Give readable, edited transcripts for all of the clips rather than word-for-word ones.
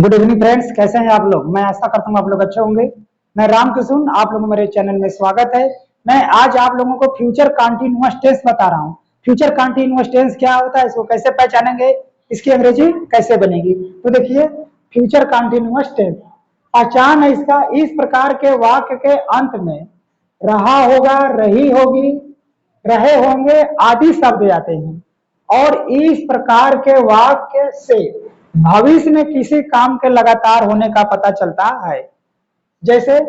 Good evening friends, कैसे हैं आप लोग। मैं आशा करता हूँ आप लोग अच्छे होंगे। मैं रामकृष्ण, आप लोगों को मेरे चैनल में स्वागत है। मैं आज आप लोगों को फ्यूचर कंटीन्यूअस टेंस बता रहा हूँ। फ्यूचर कंटीन्यूअस टेंस क्या होता है, इसको कैसे पहचानेंगे, इसकी अंग्रेजी कैसे बनेगी। तो देखिए, फ्यूचर कंटीन्यूअस टेंस पहचान है इसका, इस प्रकार के वाक्य के अंत में रहा होगा, रही होगी, रहे होंगे आदि शब्द आते हैं और इस प्रकार के वाक्य से भविष्य में किसी काम के लगातार होने का पता चलता है। जैसे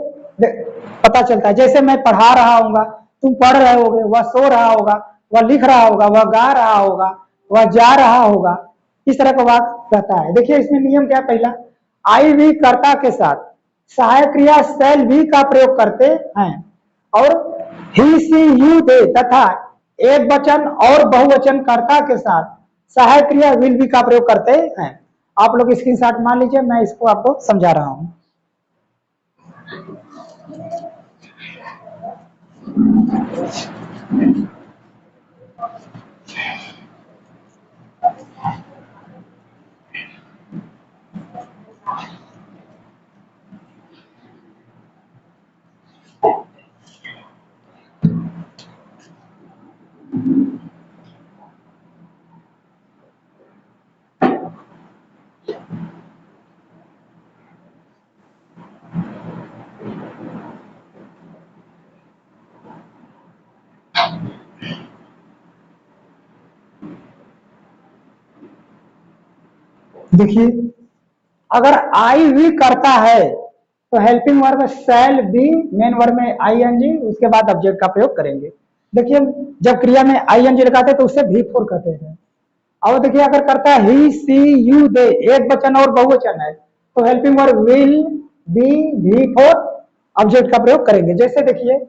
पता चलता है, जैसे मैं पढ़ा रहा हूँ, तुम पढ़ रहे होगे, वह सो रहा होगा, वह लिख रहा होगा, वह गा रहा होगा, वह जा रहा होगा। इस तरह का वाक्य कहता है। देखिए इसमें नियम क्या, पहला आई भी कर्ता के साथ सहायक क्रिया सेल भी का प्रयोग करते हैं और ही सी यू दे तथा एक वचन और बहुवचन कर्ता के साथ सहायक क्रिया विल भी का प्रयोग करते हैं। आप लोग स्क्रीनशॉट मान लीजिए, मैं इसको आपको समझा रहा हूं। देखिए, अगर आई भी करता है तो helping verb shall be, main verb में आईएनजी, उसके बाद ऑब्जेक्ट का प्रयोग करेंगे। देखिए जब क्रिया में आईएनजी लगाते तो उसे भी फोर कहते हैं। और देखिए अगर करता है ही सी यू दे, एक वचन और बहुवचन है, तो हेल्पिंग वर्ब विल बी भी फोर ऑब्जेक्ट का प्रयोग करेंगे। जैसे देखिए,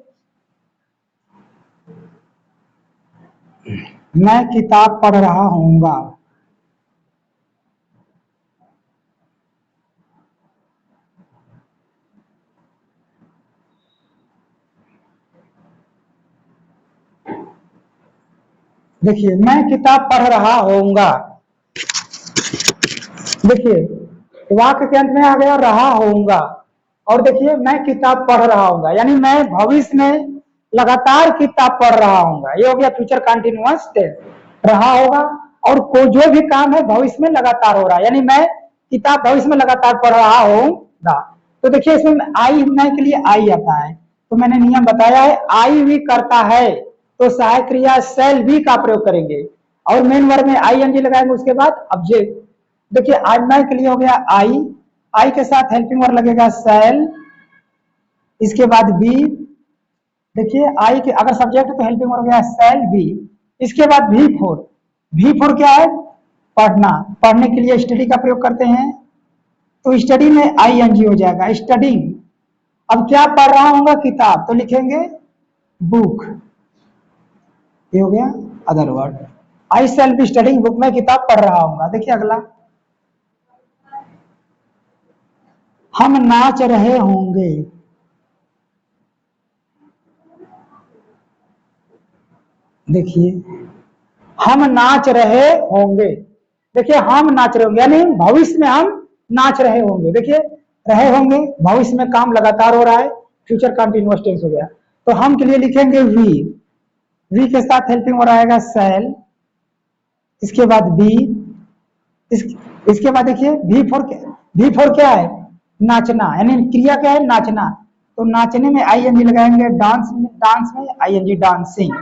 मैं किताब पढ़ रहा हूँगा, देखिए मैं किताब पढ़ रहा होऊंगा। देखिए वाक्य के अंत में आ गया रहा होऊंगा, और देखिए मैं किताब पढ़ रहा हूँगा, यानी मैं भविष्य में लगातार किताब पढ़ रहा हूँगा। ये हो गया फ्यूचर कंटिन्यूअस टेंस। रहा होगा और कोई जो भी काम है भविष्य में लगातार हो रहा है, यानी मैं किताब भविष्य में लगातार पढ़ रहा होऊंगा। तो देखिए इसमें आई मैं के लिए आई आता है, तो मैंने नियम बताया है, आई भी करता है तो सहायक क्रिया सेल भी का प्रयोग करेंगे और मेन वर्ब में आई एन जी लगाएंगे, उसके बाद ऑब्जेक्ट। देखिए आज मैं के लिए हो गया आई, आई के साथ हेल्पिंग वर्ब लगेगा सेल, इसके बाद बी। देखिए आई के अगर सब्जेक्ट तो हेल्पिंग वर्ब हो गया सेल बी, इसके बाद भी फोर। भी फोर क्या है, पढ़ना, पढ़ने के लिए स्टडी का प्रयोग करते हैं, तो स्टडी में आई एन जी हो जाएगा स्टडिंग। अब क्या पढ़ रहा हूँ, किताब, तो लिखेंगे बुक। ये हो गया other word. I shall be studying book, मैं किताब पढ़ रहा हूँ। देखिए अगला, हम नाच रहे होंगे। देखिए हम नाच रहे होंगे, देखिए हम नाच रहे होंगे यानी भविष्य में हम नाच रहे होंगे। देखिए रहे होंगे, भविष्य में काम लगातार हो रहा है, फ्यूचर कंटिन्यूअस टेंस हो गया। तो हम के लिए लिखेंगे वी, वी के साथ हेल्पिंग वर्ब आएगा सेल, इसके बाद बी, इसके बाद देखिए भी फोर क्या है, नाचना, यानी क्रिया क्या है, नाचना, तो नाचने में आई एन जी लगाएंगे, डांस में I N G dancing,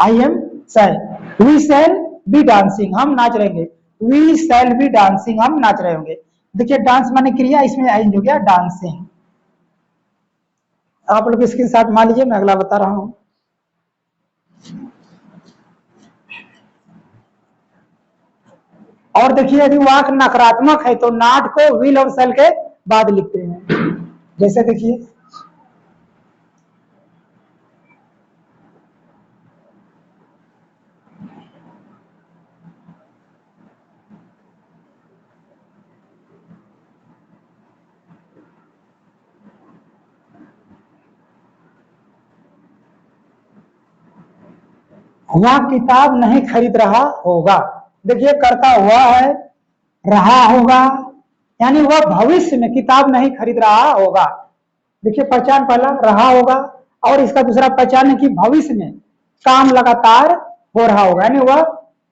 I am shall, we shall be dancing, हम नाच रहेंगे, वी सेल बी डांसिंग, हम नाच रहे होंगे। देखिए डांस माने क्रिया, इसमें आई हो गया डांसिंग। आप लोग इसके साथ मान लीजिए, मैं अगला बता रहा हूं। और देखिए यदि वाक्य नकारात्मक है तो नाट को विल और सेल के बाद लिखते हैं। जैसे देखिए, वह किताब नहीं खरीद रहा होगा। देखिए करता हुआ है, रहा होगा, यानी वह भविष्य में किताब नहीं खरीद रहा होगा। देखिए पहचान पहला रहा होगा और इसका दूसरा पहचान है कि भविष्य में काम लगातार हो रहा होगा, यानी वह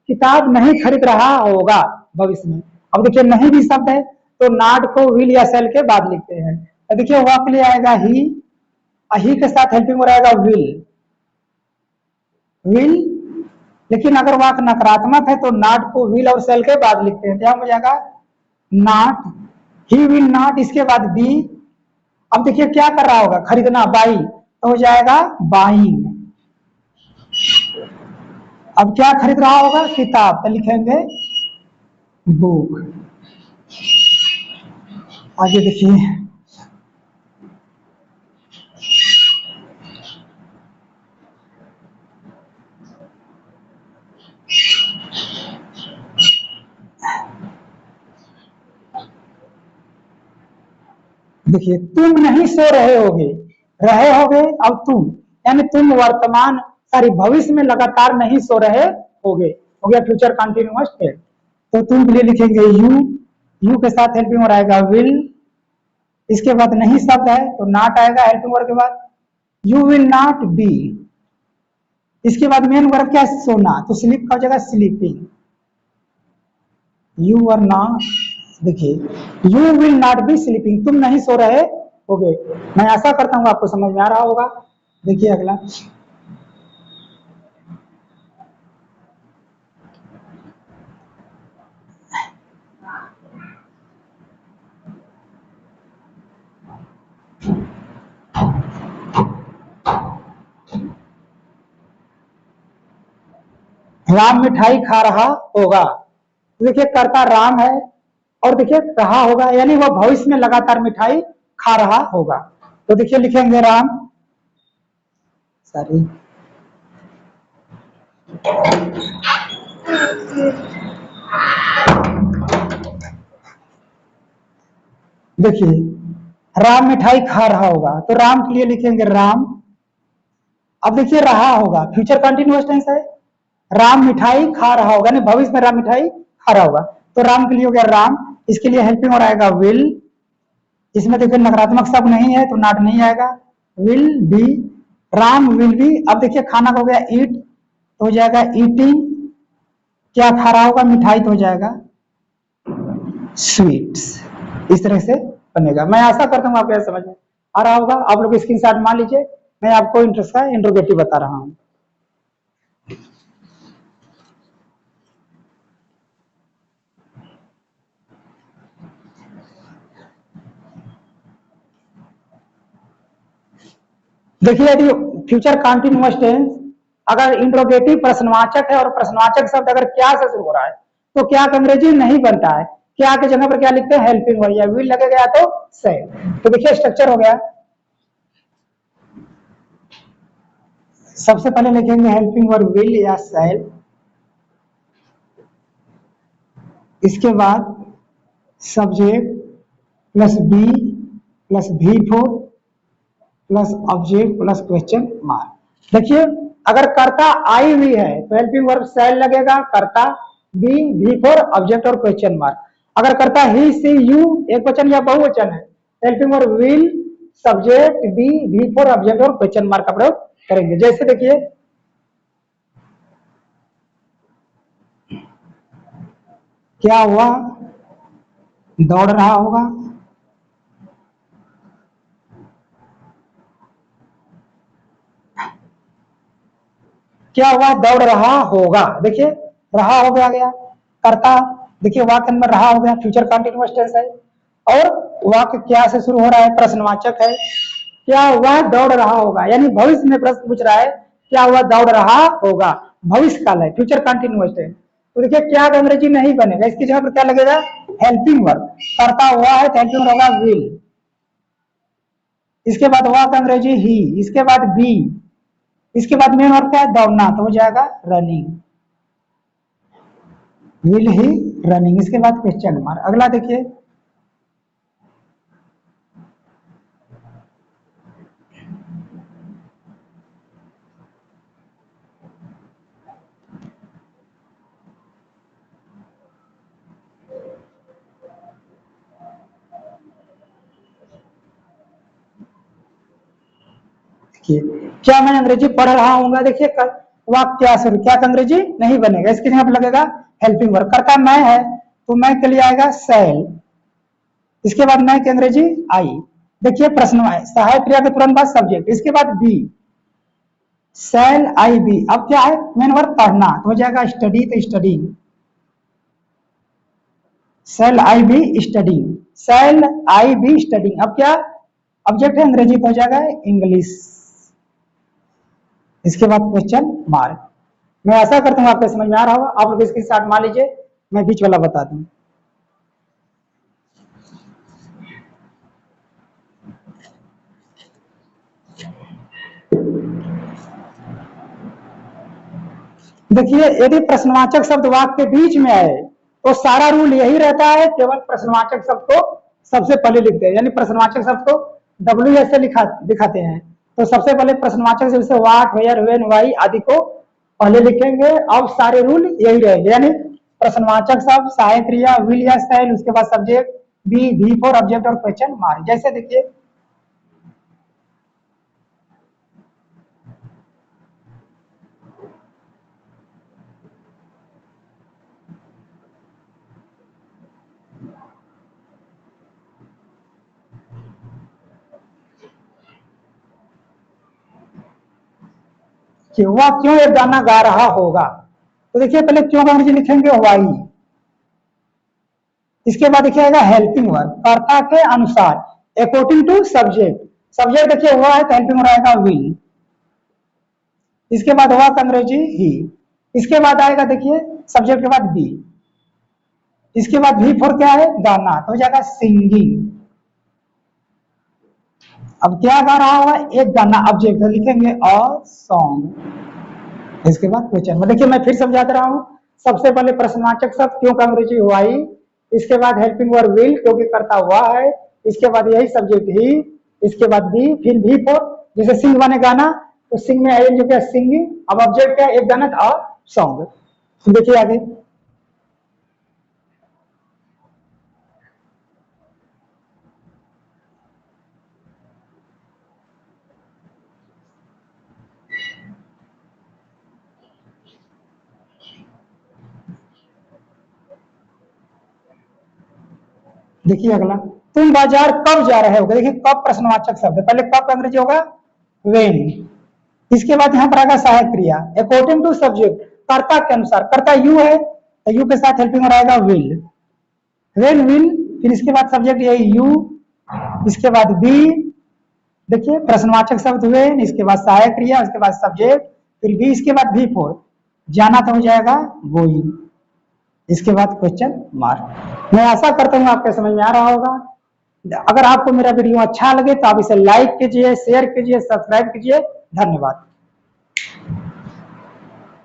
किताब नहीं खरीद रहा होगा भविष्य में। अब देखिए नहीं भी शब्द है तो नॉट को विल या सेल के बाद लिखते हैं। तो देखिए वह के लिए आएगा ही के साथ हेल्पिंग वर्ब आएगा विल। लेकिन अगर वाक्य नकारात्मक है तो नॉट को विल और सेल के बाद लिखते हैं, क्या हो जाएगा नॉट, ही विल नॉट, इसके बाद बी। अब देखिए क्या कर रहा होगा, खरीदना, बाई, तो हो जाएगा बाइंग। अब क्या खरीद रहा होगा, किताब, तो लिखेंगे बुक। आगे देखिए देखिए तुम नहीं सो रहे होगे, अब तुम यानी तुम वर्तमान सॉरी भविष्य में लगातार नहीं सो रहे होगे, हो गया फ्यूचर कंटिन्यूअस टेंस। तो तुम के लिए लिखेंगे यू के साथ हेल्पिंग वर्ब आएगा विल, इसके बाद नहीं शब्द है तो नॉट आएगा हेल्पिंग वर्ब के बाद, यू विल नॉट बी। इसके बाद मेन वर्ब क्या है, सोना, तो स्लीप का हो जाएगा स्लीपिंग। यू आर नॉट, देखिए you will not be sleeping, तुम नहीं सो रहे होगे। मैं आशा करता हूँ आपको समझ में आ रहा होगा। देखिए अगला, राम मिठाई खा रहा होगा। तो देखिए कर्ता राम है और देखिए रहा होगा, यानी वह भविष्य में लगातार मिठाई खा रहा होगा। तो देखिए लिखेंगे राम, सॉरी देखिए राम मिठाई खा रहा होगा, तो राम के लिए लिखेंगे राम। अब देखिए रहा होगा, फ्यूचर कंटिन्यूअस टेंस है, राम मिठाई खा रहा होगा, यानी भविष्य में राम मिठाई खा रहा होगा, तो राम के लिए हो गया राम। इसके लिए हेल्पिंग और आएगा विल, इसमें देखिए नकारात्मक शब्द नहीं है तो नॉट नहीं आएगा, will be, Ram will be. अब देखिए खाना का हो गया ईट, तो हो जाएगा ईटिंग, क्या खा रहा होगा, मिठाई, तो हो जाएगा स्वीट्स। इस तरह से बनेगा। मैं आशा करता हूँ आपको यह समझ में आ रहा होगा। आप लोग स्क्रीन शॉट मान लीजिए, मैं आपको इंटरेस्ट का इंट्रोगेटिव बता रहा हूँ। देखिए यदि फ्यूचर कंटिन्यूअस टेंस अगर इंट्रोगेटिव प्रश्नवाचक है और प्रश्नवाचक शब्द अगर क्या से शुरू हो रहा है तो क्या का अंग्रेजी नहीं बनता है, क्या के जगह पर क्या लिखते हैं हेल्पिंग वर्ब, या विल लगेगा तो से। तो देखिए स्ट्रक्चर हो गया, सबसे पहले लिखेंगे हेल्पिंग वर्ब विल या सेल, इसके बाद सब्जेक्ट प्लस बी प्लस भी four plus object plus question mark. देखिए अगर कर्ता आई हुई है तो हेल्पिंग वर्ब सेल लगेगा, कर्ता बी भी फोर ऑब्जेक्ट और क्वेश्चन मार्क। अगर कर्ता ही सी यू एक वचन या बहुवचन है helping verb will subject be भी फोर ऑब्जेक्ट और क्वेश्चन मार्क का प्रयोग करेंगे। जैसे देखिए क्या हुआ, दौड़ रहा होगा, क्या हुआ, दौड़ रहा होगा। देखिए रहा हो गया कर्ता, देखिए वाक्य में रहा हो गया, फ्यूचर कंटिन्यूअस टेंस है, और वाक्य क्या से शुरू हो रहा है, प्रश्नवाचक है, क्या हुआ दौड़ रहा होगा, यानी भविष्य में प्रश्न पूछ रहा है क्या हुआ दौड़ रहा होगा, भविष्य काल है, फ्यूचर कंटिन्यूअस टेंस। तो देखिए क्या का अंग्रेजी नहीं बनेगा, इसकी जगह पर क्या लगेगा हेल्पिंग वर्ब, करता हुआ है तो हेल्पिंग होगा विल, इसके बाद हुआ का अंग्रेजी ही, इसके बाद बी, इसके बाद मेन वर्ब क्या है दौड़ना, तो हो जाएगा रनिंग, विल ही रनिंग, इसके बाद क्वेश्चन मार्क। अगला देखिए क्या मैं अंग्रेजी पढ़ रहा हूँ? देखिए वाक्य शुरू क्या अंग्रेजी नहीं बनेगा, इसके लिए लगेगा हेल्पिंग वर्ब। करता मैं है तो मैं के लिए आएगा सेल, इसके बाद मैं की अंग्रेजी आई। देखिए प्रश्न सहायक क्रिया के तुरंत बाद सब्जेक्ट, इसके बाद बी, सेल आई बी। अब क्या है मेन वर्ब पढ़ना, तो हो जाएगा स्टडी, तो स्टडी, सेल आई बी स्टडी, सेल आई बी स्टडी। अब क्या ऑब्जेक्ट है अंग्रेजी, तो हो जाएगा इंग्लिश, इसके बाद क्वेश्चन मार्क। मैं ऐसा करता हूँ आपको समझ में आ रहा होगा। आप लोग इसके साथ मान लीजिए मैं बीच वाला बता दूं। देखिए यदि प्रश्नवाचक शब्द वाक्य के बीच में आए तो सारा रूल यही रहता है, केवल प्रश्नवाचक शब्द को सबसे पहले लिखते हैं, यानी प्रश्नवाचक शब्द को डब्ल्यू ऐसे दिखाते हैं। तो सबसे पहले प्रश्नवाचक जैसे वाट, वेयर, व्हेन, व्हाई आदि को पहले लिखेंगे। अब सारे रूल यही रहेंगे, यानी प्रश्नवाचक शब्द, सहायक क्रिया, विल या शैल, उसके बाद सब्जेक्ट, बी फॉर ऑब्जेक्ट और क्वेश्चन मार्क। जैसे देखिए कि वह क्यों एक गाना गा रहा होगा, तो देखिए पहले क्यों का अंग्रेजी लिखेंगे वाई, इसके बाद देखिएगा हेल्पिंग वर्ब, कर्ता के अनुसार, अकॉर्डिंग टू सब्जेक्ट। सब्जेक्ट देखिए हुआ है तो हेल्पिंग वर्ब आएगा विल, इसके बाद हुआ का अंग्रेजी ही, इसके बाद आएगा देखिए सब्जेक्ट के बाद बी, इसके बाद भी फॉर क्या है गाना, तो हो जाएगा सिंगिंग। अब क्या गा रहा हुआ एक गाना, ऑब्जेक्ट लिखेंगे और सॉन्ग, इसके बाद क्वेश्चन। देखिए मैं फिर समझाता रहा हूं। सबसे पहले प्रश्नवाचक शब्द क्यों का अंग्रेजी हुआ ही, इसके बाद हेल्पिंग वर्ब विल क्योंकि करता हुआ है, इसके बाद यही सब्जेक्ट ही, इसके बाद बी, फिर भी फॉर जैसे सिंग बने गाना तो सिंग में आई जो क्या सिंगिंग। अब ऑब्जेक्ट क्या एक गाना और सॉन्ग। देखिए आगे देखिए अगला, तुम बाजार कब जा रहे हो। देखिए कब प्रश्नवाचक शब्द है, पहले कब का अंग्रेजी होगा वेन, इसके बाद यहाँ पर आएगा सहायक क्रिया, अकॉर्डिंग टू सब्जेक्ट, कर्ता के अनुसार, कर्ता यू है तो यू के साथ हेल्पिंग हो आएगा विल, वेन विल, फिर इसके बाद सब्जेक्ट यही यू, इसके बाद बी, देखिए प्रश्नवाचक शब्द वेन, इसके बाद सहायक क्रिया, उसके बाद सब्जेक्ट, फिर बी, इसके बाद भी फोर, जाना तो हो जाएगा गोइंग, इसके बाद क्वेश्चन मार्क। मैं आशा करता हूँ आपके समझ में आ रहा होगा। अगर आपको मेरा वीडियो अच्छा लगे तो आप इसे लाइक कीजिए, शेयर कीजिए, सब्सक्राइब कीजिए। धन्यवाद।